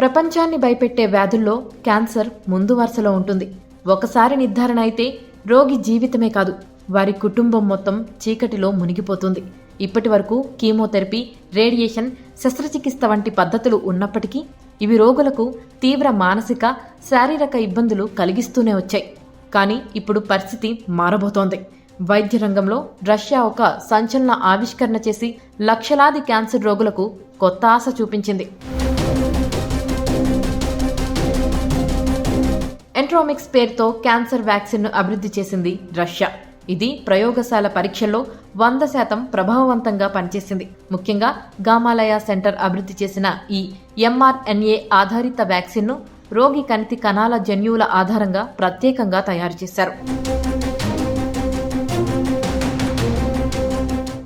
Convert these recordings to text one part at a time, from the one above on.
ప్రపంచాన్ని భయపెట్టే వ్యాధుల్లో క్యాన్సర్ ముందు వరుసలో ఉంటుంది. ఒకసారి నిర్ధారణ అయితే రోగి జీవితమే కాదు, వారి కుటుంబం మొత్తం చీకటిలో మునిగిపోతుంది. ఇప్పటి వరకు కీమోథెరపీ, రేడియేషన్, శస్త్రచికిత్స వంటి పద్ధతులు ఉన్నప్పటికీ ఇవి రోగులకు తీవ్ర మానసిక, శారీరక ఇబ్బందులు కలిగిస్తూనే వచ్చాయి. కానీ ఇప్పుడు పరిస్థితి మారబోతోంది. వైద్య రంగంలో రష్యా ఒక సంచలన ఆవిష్కరణ చేసి లక్షలాది క్యాన్సర్ రోగులకు కొత్త ఆశ చూపించింది. ఎంట్రోమిక్స్ పేరుతో క్యాన్సర్ వ్యాక్సిన్ను అభివృద్ధి చేసింది రష్యా. ఇది ప్రయోగశాల పరీక్షల్లో 100% ప్రభావవంతంగా పనిచేసింది. ముఖ్యంగా గామాలయ సెంటర్ అభివృద్ధి చేసిన ఈ mRNA ఆధారిత వ్యాక్సిన్ను రోగి కణితి కణాల జన్యువుల ఆధారంగా ప్రత్యేకంగా తయారు చేశారు.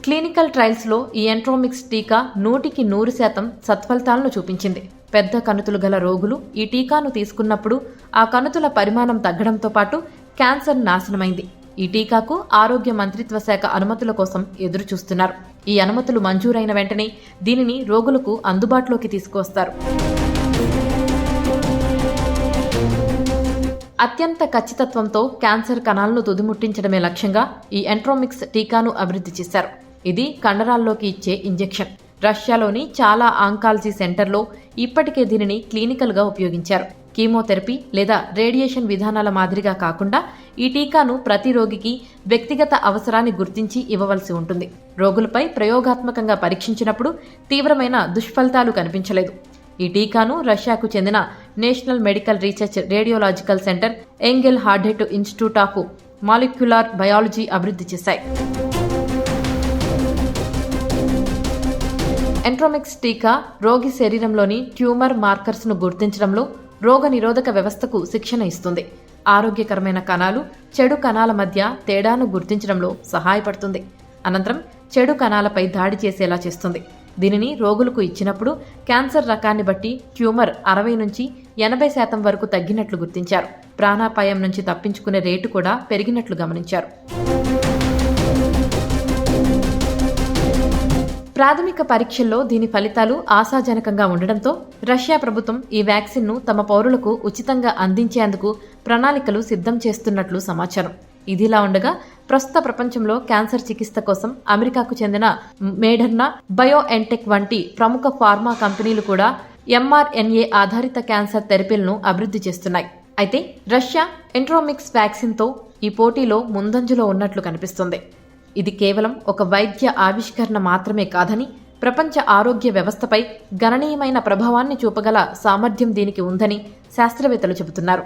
క్లినికల్ ట్రయల్స్లో ఈ ఎంట్రోమిక్స్ టీకా 100% సత్ఫలితాలను చూపించింది. పెద్ద కణుతులు గల రోగులు ఈ టీకాను తీసుకున్నప్పుడు ఆ కణుతుల పరిమాణం తగ్గడంతో పాటు క్యాన్సర్ నాశనమైంది. ఈ టీకాకు ఆరోగ్య మంత్రిత్వ శాఖ అనుమతుల కోసం ఎదురు చూస్తున్నారు. ఈ అనుమతులు మంజూరైన వెంటనే దీనిని రోగులకు అందుబాటులోకి తీసుకువస్తారు. అత్యంత ఖచ్చితత్వంతో క్యాన్సర్ కణాలను తుదిముట్టించడమే లక్ష్యంగా ఈ ఎంట్రోమిక్స్ టీకాను అభివృద్ధి చేశారు. ఇది కండరాల్లోకి ఇచ్చే ఇంజెక్షన్. రష్యాలోని చాలా ఆంకాలజీ సెంటర్లో ఇప్పటికే దీనిని క్లినికల్గా ఉపయోగించారు. కీమోథెరపీ లేదా రేడియేషన్ విధానాల మాదిరిగా కాకుండా ఈ టీకాను ప్రతి రోగికి వ్యక్తిగత అవసరాన్ని గుర్తించి ఇవ్వవలసి ఉంటుంది. రోగులపై ప్రయోగాత్మకంగా పరీక్షించినప్పుడు తీవ్రమైన దుష్ఫలితాలు కనిపించలేదు. ఈ టీకాను రష్యాకు చెందిన national medical research radiological centre, Engelhardt institute of molecular biology అభివృద్ధి చేశాయి. ఎంట్రోమిక్స్ టీకా రోగి శరీరంలోని ట్యూమర్ మార్కర్స్ను గుర్తించడంలో రోగ నిరోధక వ్యవస్థకు శిక్షణ ఇస్తుంది. ఆరోగ్యకరమైన కణాలు, చెడు కణాల మధ్య తేడాను గుర్తించడంలో సహాయపడుతుంది. అనంతరం చెడు కణాలపై దాడి చేసేలా చేస్తుంది. దీనిని రోగులకు ఇచ్చినప్పుడు క్యాన్సర్ రకాన్ని బట్టి ట్యూమర్ 60 నుంచి 80% వరకు తగ్గినట్లు గుర్తించారు. ప్రాణాపాయం నుంచి తప్పించుకునే రేటు కూడా పెరిగినట్లు గమనించారు. ప్రాథమిక పరీక్షల్లో దీని ఫలితాలు ఆశాజనకంగా ఉండడంతో రష్యా ప్రభుత్వం ఈ వ్యాక్సిన్ను తమ పౌరులకు ఉచితంగా అందించేందుకు ప్రణాళికలు సిద్ధం చేస్తున్నట్లు సమాచారం. ఇదిలా ఉండగా ప్రస్తుత ప్రపంచంలో క్యాన్సర్ చికిత్స కోసం అమెరికాకు చెందిన మోడెర్నా, బయోఎన్టెక్ వంటి ప్రముఖ ఫార్మా కంపెనీలు కూడా mRNA ఆధారిత క్యాన్సర్ థెరపీలను అభివృద్ధి చేస్తున్నాయి. అయితే రష్యా ఎంట్రోమిక్స్ వ్యాక్సిన్తో ఈ పోటీలో ముందంజలో ఉన్నట్లు కనిపిస్తుంది. ఇది కేవలం ఒక వైద్య ఆవిష్కరణ మాత్రమే కాదని, ప్రపంచ ఆరోగ్య వ్యవస్థపై గణనీయమైన ప్రభావాన్ని చూపగల సామర్థ్యం దీనికి ఉందని శాస్త్రవేత్తలు చెబుతున్నారు.